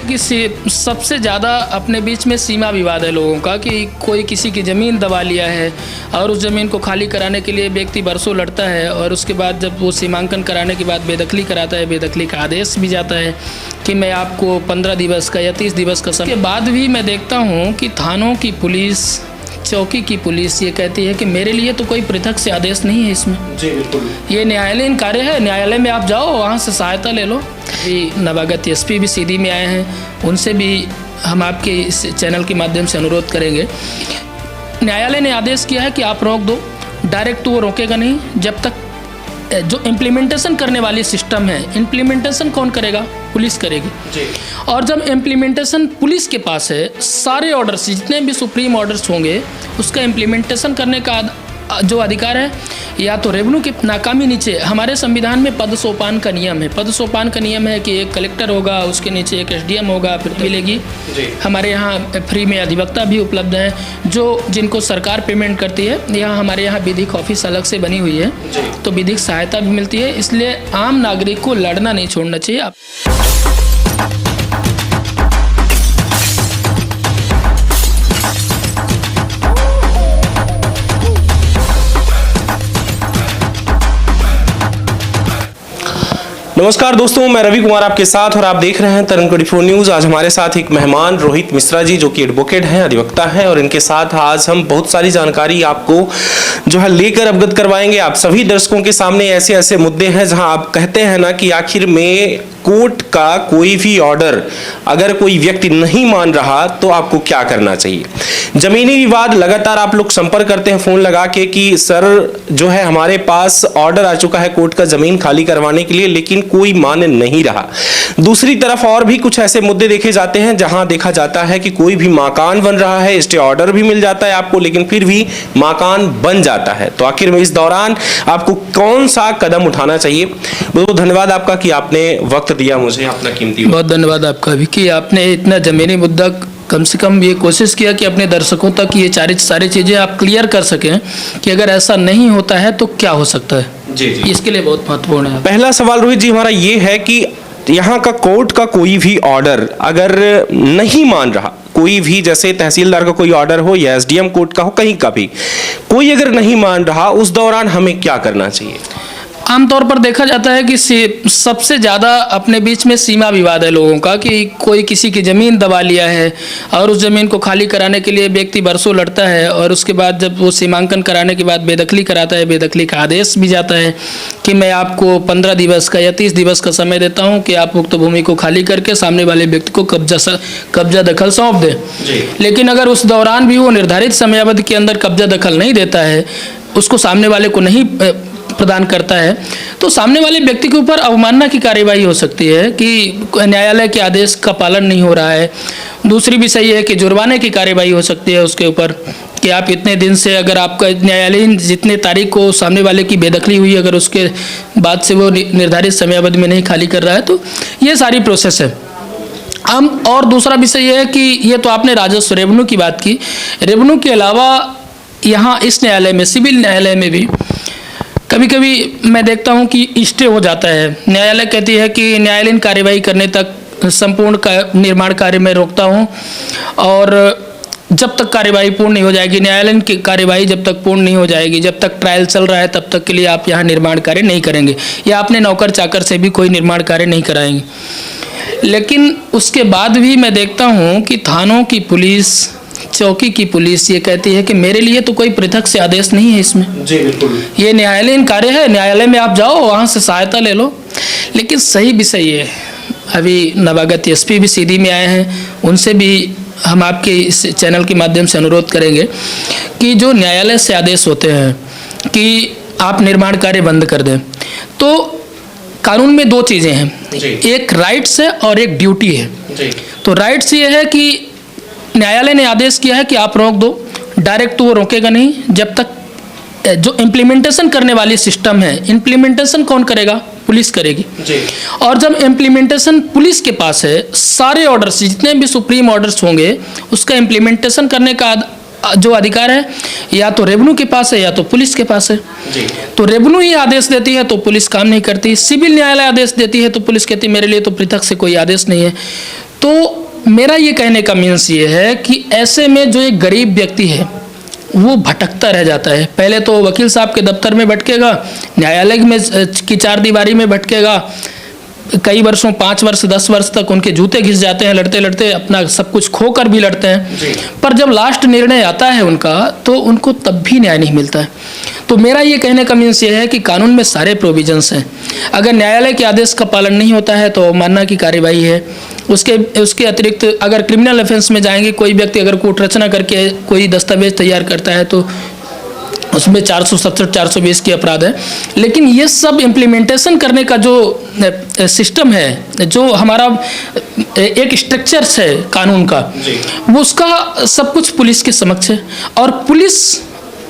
कि सबसे ज़्यादा अपने बीच में सीमा विवाद है लोगों का कि कोई किसी की ज़मीन दबा लिया है और उस ज़मीन को खाली कराने के लिए व्यक्ति बरसों लड़ता है और उसके बाद जब वो सीमांकन कराने के बाद बेदखली कराता है, बेदखली का आदेश भी जाता है कि मैं आपको 15 दिवस का या 30 दिवस का समय। के बाद भी मैं देखता हूँ कि थानों की पुलिस, चौकी की पुलिस ये कहती है कि मेरे लिए तो कोई पृथक से आदेश नहीं है इसमें। जी बिल्कुल, ये न्यायालयीन कार्य है, न्यायालय में आप जाओ, वहाँ से सहायता ले लो। अभी नवागत एसपी भी सीधी में आए हैं, उनसे भी हम आपके इस चैनल के माध्यम से अनुरोध करेंगे। न्यायालय ने आदेश किया है कि आप रोक दो, डायरेक्ट तो वो रोकेगा नहीं जब तक जो इम्प्लीमेंटेशन करने वाली सिस्टम है, इम्प्लीमेंटेशन कौन करेगा? पुलिस करेगी जी। और जब इम्प्लीमेंटेशन पुलिस के पास है, सारे ऑर्डर्स जितने भी सुप्रीम ऑर्डर्स होंगे उसका इम्प्लीमेंटेशन करने का जो अधिकार है या तो रेवेन्यू की नाकामी नीचे। हमारे संविधान में पद सोपान का नियम है, पद सोपान का नियम है कि एक कलेक्टर होगा, उसके नीचे एक एसडीएम होगा, फिर मिलेगी। हमारे यहाँ फ्री में अधिवक्ता भी उपलब्ध हैं जो जिनको सरकार पेमेंट करती है। यहाँ हमारे यहाँ विधिक ऑफिस अलग से बनी हुई है तो विधिक सहायता भी मिलती है, इसलिए आम नागरिक को लड़ना नहीं छोड़ना चाहिए। नमस्कार दोस्तों, मैं रवि कुमार आपके साथ और आप देख रहे हैं तरंग 24 न्यूज। आज हमारे साथ एक मेहमान रोहित मिश्रा जी जो कि एडवोकेट हैं, अधिवक्ता हैं और इनके साथ आज हम बहुत सारी जानकारी आपको जो है लेकर अवगत करवाएंगे। आप सभी दर्शकों के सामने ऐसे ऐसे मुद्दे हैं जहां आप कहते हैं ना कि आखिर में कोर्ट का कोई भी ऑर्डर अगर कोई व्यक्ति नहीं मान रहा तो आपको क्या करना चाहिए। जमीनी विवाद लगातार आप लोग संपर्क करते हैं फोन लगा के कि सर जो है हमारे पास ऑर्डर आ चुका है कोर्ट का जमीन खाली करवाने के लिए, लेकिन कोई मान नहीं रहा। दूसरी तरफ और भी कुछ ऐसे मुद्दे देखे जाते हैं जहां देखा जाता है कि कोई भी मकान बन रहा है, स्टे ऑर्डर भी मिल जाता है आपको, लेकिन फिर भी मकान बन जाता है। तो आखिर में इस दौरान आपको कौन सा कदम उठाना चाहिए। बहुत बहुत धन्यवाद आपका कि आपने वक्त दिया मुझे, अपना कीमती। बहुत धन्यवाद आपका भी कि आपने इतना जमीनी मुद्दा कम से कम ये कोशिश किया कि अपने दर्शकों तक ये सारी चीज़ें आप क्लियर कर सकें कि अगर ऐसा नहीं होता है तो क्या हो सकता है। जी जी, इसके लिए बहुत महत्वपूर्ण है। पहला सवाल रोहित जी हमारा ये है कि यहाँ का कोर्ट का कोई भी ऑर्डर अगर नहीं मान रहा, कोई भी जैसे तहसीलदार का कोई ऑर्डर हो या एसडीएम कोर्ट का हो, कहीं का भी कोई अगर नहीं मान रहा, उस दौरान हमें क्या करना चाहिए। आमतौर पर देखा जाता है कि सबसे ज़्यादा अपने बीच में सीमा विवाद है लोगों का कि कोई किसी की ज़मीन दबा लिया है और उस ज़मीन को खाली कराने के लिए व्यक्ति बरसों लड़ता है और उसके बाद जब वो सीमांकन कराने के बाद बेदखली कराता है, बेदखली का आदेश भी जाता है कि मैं आपको 15 दिवस का या 30 दिवस का समय देता हूँ कि आप उक्त भूमि को खाली करके सामने वाले व्यक्ति को कब्जा दखल सौंप दें। लेकिन अगर उस दौरान भी वो निर्धारित समयावधि के अंदर कब्जा दखल नहीं देता है, उसको सामने वाले को नहीं प्रदान करता है, तो सामने वाले व्यक्ति के ऊपर अवमानना की कार्यवाही हो सकती है कि न्यायालय के आदेश का पालन नहीं हो रहा है। दूसरी भी सही है कि जुर्माने की कार्यवाही हो सकती है उसके ऊपर कि आप इतने दिन से, अगर आपका न्यायालयीन जितने तारीख को सामने वाले की बेदखली हुई, अगर उसके बाद से वो निर्धारित समयावधि में नहीं खाली कर रहा है, तो ये सारी प्रोसेस है। और दूसरा विषय ये है कि ये तो आपने राजस्व रेवेन्यू की बात की। रेवेन्यू के अलावा यहाँ इस न्यायालय में, सिविल न्यायालय में भी कभी कभी मैं देखता हूँ कि स्टे हो जाता है। न्यायालय कहती है कि न्यायालयीन कार्यवाही करने तक संपूर्ण निर्माण कार्य में रोकता हूँ और जब तक कार्यवाही पूर्ण नहीं हो जाएगी, न्यायालयीन की कार्यवाही जब तक पूर्ण नहीं हो जाएगी, जब तक ट्रायल चल रहा है तब तक के लिए आप यहाँ निर्माण कार्य नहीं करेंगे या अपने नौकर चाकर से भी कोई निर्माण कार्य नहीं कराएंगे। लेकिन उसके बाद भी मैं देखता हूँ कि थानों की पुलिस, चौकी की पुलिस ये कहती है कि मेरे लिए तो कोई पृथक से आदेश नहीं है इसमें। जी बिल्कुल, ये न्यायालयीन कार्य है, न्यायालय में आप जाओ, वहाँ से सहायता ले लो। लेकिन सही भी सही है, अभी नवागत एसपी भी सीधी में आए हैं, उनसे भी हम आपके इस चैनल के माध्यम से अनुरोध करेंगे कि जो न्यायालय से आदेश होते हैं कि आप निर्माण कार्य बंद कर दें, तो कानून में दो चीज़ें हैं, एक राइट्स है और एक ड्यूटी है। तो राइट्स ये है कि न्यायालय ने आदेश किया है कि आप रोक दो, डायरेक्ट तो वो रोकेगा नहीं जब तक जो इम्प्लीमेंटेशन करने वाली सिस्टम है, इम्प्लीमेंटेशन कौन करेगा? पुलिस करेगी जी। और जब इम्प्लीमेंटेशन पुलिस के पास है, सारे ऑर्डर्स जितने भी सुप्रीम ऑर्डर्स होंगे उसका इम्प्लीमेंटेशन करने का जो अधिकार है या तो रेवेन्यू के पास है या तो पुलिस के पास है जी। तो रेवेन्यू ही आदेश देती है तो पुलिस काम नहीं करती, सिविल न्यायालय आदेश देती है तो पुलिस कहती है मेरे लिए तो पृथक से कोई आदेश नहीं है। तो मेरा ये कहने का मीन्स ये है कि ऐसे में जो एक गरीब व्यक्ति है वो भटकता रह जाता है। पहले तो वकील साहब के दफ्तर में भटकेगा, न्यायालय में की चारदीवारी में भटकेगा, कई वर्षों 5 वर्ष 10 वर्ष तक उनके जूते घिस जाते हैं, लड़ते लड़ते अपना सब कुछ खोकर भी लड़ते हैं। पर जब लास्ट निर्णय आता है उनका तो उनको तब भी न्याय नहीं मिलता है। तो मेरा ये कहने का मीन्स ये है कि कानून में सारे प्रोविजंस हैं। अगर न्यायालय के आदेश का पालन नहीं होता है तो मानना की कार्यवाही है। उसके अतिरिक्त अगर क्रिमिनल ऑफेंस में जाएंगे, कोई व्यक्ति अगर कोर्ट रचना करके कोई दस्तावेज तैयार करता है तो उसमें 470 420 की अपराध है। लेकिन ये सब इम्प्लीमेंटेशन करने का जो सिस्टम है, जो हमारा एक स्ट्रक्चर्स है कानून का, वो उसका सब कुछ पुलिस के समक्ष है और पुलिस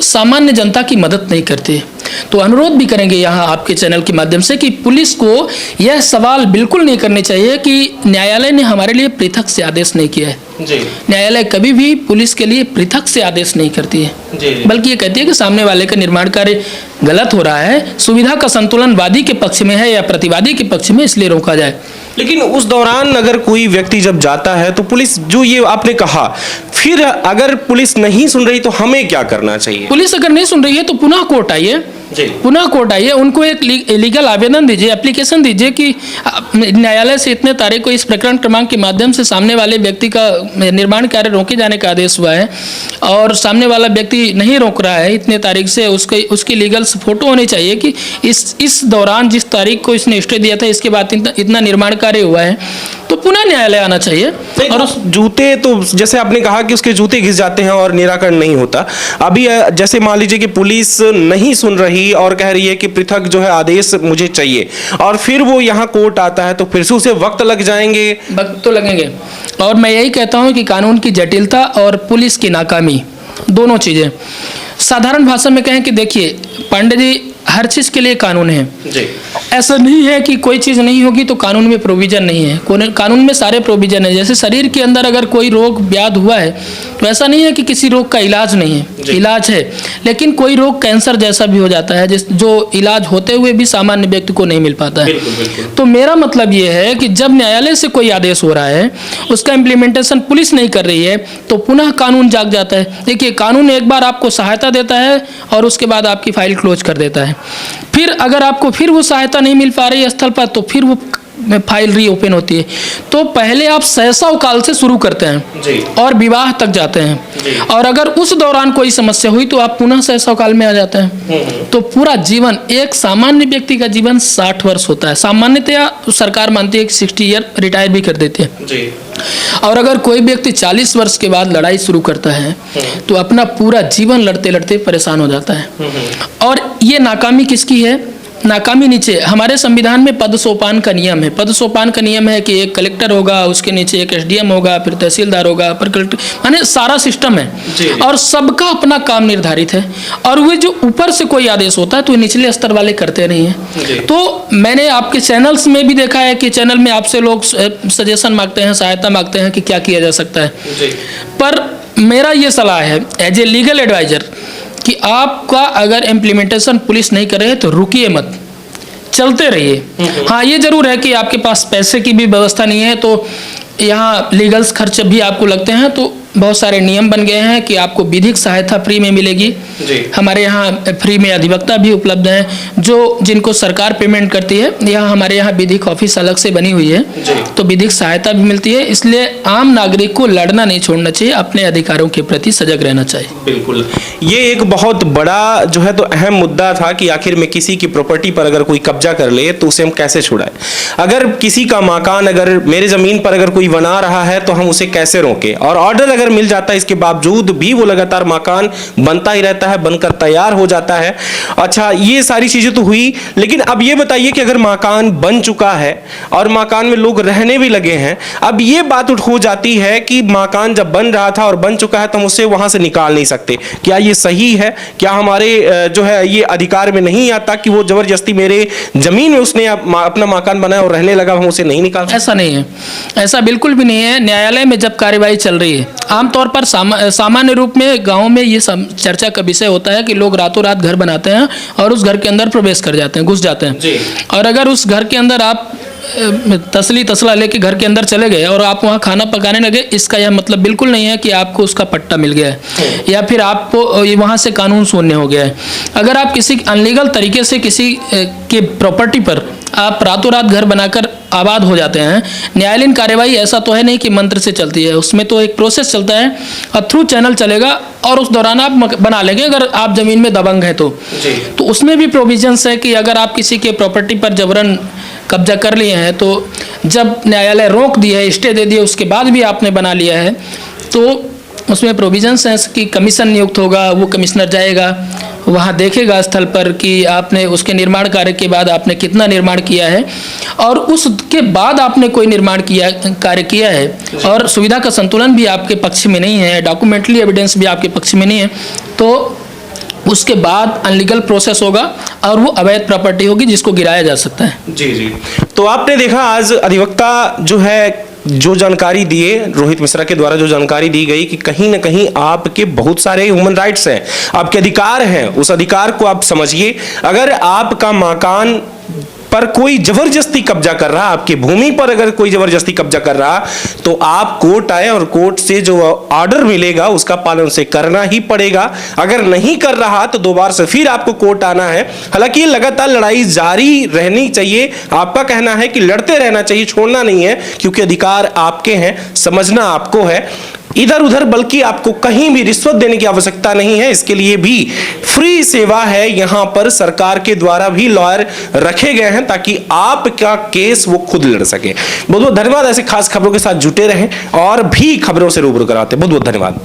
सामान्य जनता की मदद नहीं करती है। तो अनुरोध भी करेंगे यहाँ आपके चैनल के माध्यम से कि पुलिस को यह सवाल बिल्कुल नहीं करने चाहिए कि न्यायालय ने हमारे लिए पृथक से आदेश नहीं किया है। जी। न्यायालय कभी भी पुलिस के लिए पृथक से आदेश नहीं करती है, बल्कि ये कहती है कि सामने वाले का निर्माण कार्य गलत हो रहा है, सुविधा का संतुलन वादी के पक्ष में है या प्रतिवादी के पक्ष में, इसलिए रोका जाए। लेकिन उस दौरान अगर कोई व्यक्ति जब जाता है तो पुलिस, जो ये आपने कहा, फिर अगर पुलिस नहीं सुन रही तो हमें क्या करना चाहिए? पुलिस अगर नहीं सुन रही है तो पुनः कोर्ट आइए, पुनः कोर्ट आइए, उनको एक लीगल आवेदन दीजिए, एप्लीकेशन दीजिए कि न्यायालय से इतने तारीख को इस प्रकरण क्रमांक के माध्यम से सामने वाले व्यक्ति का निर्माण कार्य रोके जाने का आदेश हुआ है और सामने वाला व्यक्ति नहीं रोक रहा है इतने तारीख से, उसकी लीगल फोटो होनी चाहिए कि इस दौरान जिस तारीख को इसने स्टे दिया था इसके बाद इतना निर्माण कार्य हुआ है, तो पुनः न्यायालय आना चाहिए। और उस जूते, तो जैसे आपने कहा कि उसके जूते घिस जाते हैं और निराकरण नहीं होता, अभी जैसे मान लीजिए कि पुलिस नहीं सुन रही और कह रही है कि पृथक जो है आदेश मुझे चाहिए, और फिर वो यहाँ कोर्ट आता है तो फिर से उसे वक्त लग जाएंगे। वक्त तो लगेंगे, और मैं यही कहता हूँ कि कानून की जटिलता और पुलिस की नाकामी दोनों चीजें। साधारण भाषा में कहें कि देखिए पांडे जी, हर चीज के लिए कानून है जी। ऐसा नहीं है कि कोई चीज नहीं होगी तो कानून में प्रोविजन नहीं है। कानून में सारे प्रोविजन है। जैसे शरीर के अंदर अगर कोई रोग व्याध हुआ है तो ऐसा नहीं है कि किसी रोग का इलाज नहीं है, इलाज है। लेकिन कोई रोग कैंसर जैसा भी हो जाता है जो इलाज होते हुए भी सामान्य व्यक्ति को नहीं मिल पाता है। तो मेरा मतलब ये है कि जब न्यायालय से कोई आदेश हो रहा है, उसका इम्प्लीमेंटेशन पुलिस नहीं कर रही है, तो पुनः कानून जाग जाता है। देखिए, कानून एक बार आपको सहायता देता है और उसके बाद आपकी फाइल क्लोज कर देता है। फिर अगर आपको फिर वो सहायता नहीं मिल पा रही है स्थल पर, तो फिर वो फाइल रीओपन होती है। तो पहले आप शैशव काल से शुरू करते हैं जी। और विवाह तक जाते हैं, और अगर उस दौरान कोई समस्या हुई तो आप पुनः शैशव काल में आ जाते हैं। तो पूरा जीवन, एक सामान्य व्यक्ति का जीवन 60 वर्ष होता है। सामान्यतया सरकार मानती है कि 60 ईयर रिटायर भी कर देते हैं जी। और अगर कोई व्यक्ति 40 वर्ष के बाद लड़ाई शुरू करता है तो अपना पूरा जीवन लड़ते लड़ते परेशान हो जाता है। और ये नाकामी किसकी है? नाकामी नीचे हमारे संविधान में पद सोपान का नियम है। पद सोपान का नियम है कि एक कलेक्टर होगा, उसके नीचे एक एसडीएम होगा, फिर तहसीलदार होगा, फिर कलेक्टर, माने सारा सिस्टम है और सबका अपना काम निर्धारित है। और वे जो ऊपर से कोई आदेश होता है तो निचले स्तर वाले करते नहीं हैं। तो मैंने आपके चैनल्स में भी देखा है कि चैनल में आपसे लोग सजेशन मांगते हैं, सहायता मांगते हैं कि क्या किया जा सकता है। पर मेरा ये सलाह है एज ए लीगल एडवाइजर कि आपका अगर इम्प्लीमेंटेशन पुलिस नहीं करे तो रुकिए मत, चलते रहिए। हाँ, ये जरूर है कि आपके पास पैसे की भी व्यवस्था नहीं है तो यहाँ लीगल्स खर्च भी आपको लगते हैं, तो बहुत सारे नियम बन गए हैं कि आपको विधिक सहायता फ्री में मिलेगी जी। हमारे यहाँ फ्री में अधिवक्ता भी उपलब्ध हैं जिनको सरकार पेमेंट करती है। यहाँ हमारे यहाँ विधिक ऑफिस अलग से बनी हुई है तो विधिक सहायता भी मिलती है। इसलिए आम नागरिक को लड़ना नहीं छोड़ना चाहिए, अपने अधिकारों के प्रति सजग रहना चाहिए। बिल्कुल, ये एक बहुत बड़ा जो है तो अहम मुद्दा था कि आखिर में किसी की प्रॉपर्टी पर अगर कोई कब्जा कर ले तो उसे हम कैसे छुड़ाएं। अगर किसी का मकान, अगर मेरे जमीन पर अगर कोई बना रहा है तो हम उसे कैसे रोकें, और ऑर्डर अगर मिल जाता है इसके बावजूद भी वो लगातार मकान बनता ही रहता है, बनकर तैयार हो जाता है। अच्छा, ये सारी चीजें तो हुई, लेकिन अब ये बताइए कि अगर मकान बन चुका है और मकान में लोग रहने भी लगे हैं, अब ये बात उठ हो जाती है कि मकान जब बन रहा था और बन चुका है तो हम उसे वहां से निकाल नहीं सकते। क्या ये सही है? क्या हमारे जो है ये अधिकार में नहीं आता कि वो जबरदस्ती मेरे जमीन में उसने अपना मकान बनाया और रहने लगा, हम उसे नहीं निकाल? ऐसा नहीं है, ऐसा बिल्कुल भी नहीं है। न्यायालय में जब कार्यवाही चल रही है, आमतौर पर सामान्य रूप में गाँव में ये चर्चा का विषय होता है कि लोग रातों रात घर बनाते हैं और उस घर के अंदर प्रवेश कर जाते हैं, घुस जाते हैं। और अगर उस घर के अंदर आप तसली तसला लेके घर के अंदर चले गए और आप वहाँ खाना पकाने लगे, इसका यह मतलब बिल्कुल नहीं है कि आपको उसका पट्टा मिल गया है या फिर आपको वहाँ से कानून शून्य हो गया है। अगर आप किसी अनलीगल तरीके से किसी के प्रॉपर्टी पर आप रातों रात घर बनाकर आबाद हो जाते हैं, न्यायालयीन कार्यवाही ऐसा तो है नहीं कि मंत्र से चलती है, उसमें तो एक प्रोसेस चलता है और थ्रू चैनल चलेगा और उस दौरान आप बना लेंगे अगर आप ज़मीन में दबंग है तो उसमें भी प्रोविजंस है कि अगर आप किसी के प्रॉपर्टी पर जबरन कब्जा कर लिए हैं तो जब न्यायालय रोक दिया है, स्टे दे दिया, उसके बाद भी आपने बना लिया है तो उसमें प्रोविजंस हैं कि कमीशन नियुक्त होगा, वो कमिश्नर जाएगा वहाँ देखेगा स्थल पर कि आपने उसके निर्माण कार्य के बाद आपने कितना निर्माण किया है और उसके बाद आपने कोई निर्माण कार्य किया है और सुविधा का संतुलन भी आपके पक्ष में नहीं है, डॉक्यूमेंटली एविडेंस भी आपके पक्ष में नहीं है, तो उसके बाद अनलीगल प्रोसेस होगा और वो अवैध प्रॉपर्टी होगी जिसको गिराया जा सकता है। जी जी। तो आपने देखा आज अधिवक्ता जो है जो जानकारी दिए, रोहित मिश्रा के द्वारा जो जानकारी दी गई कि कहीं ना कहीं आपके बहुत सारे ह्यूमन राइट्स हैं, आपके अधिकार हैं, उस अधिकार को आप समझिए। अगर आपका मकान पर कोई जबरदस्ती कब्जा कर रहा, आपकी भूमि पर अगर कोई जबरदस्ती कब्जा कर रहा तो आप कोर्ट आए और कोर्ट से जो ऑर्डर मिलेगा उसका पालन से करना ही पड़ेगा। अगर नहीं कर रहा तो दोबारा से फिर आपको कोर्ट आना है। हालांकि ये लगातार लड़ाई जारी रहनी चाहिए, आपका कहना है कि लड़ते रहना चाहिए, छोड़ना नहीं है, क्योंकि अधिकार आपके हैं, समझना आपको है इधर उधर, बल्कि आपको कहीं भी रिश्वत देने की आवश्यकता नहीं है। इसके लिए भी फ्री सेवा है, यहां पर सरकार के द्वारा भी लॉयर रखे गए हैं ताकि आपका केस वो खुद लड़ सके। बहुत बहुत धन्यवाद। ऐसे खास खबरों के साथ जुटे रहें और भी खबरों से रूबरू कराते हैं। बहुत बहुत धन्यवाद।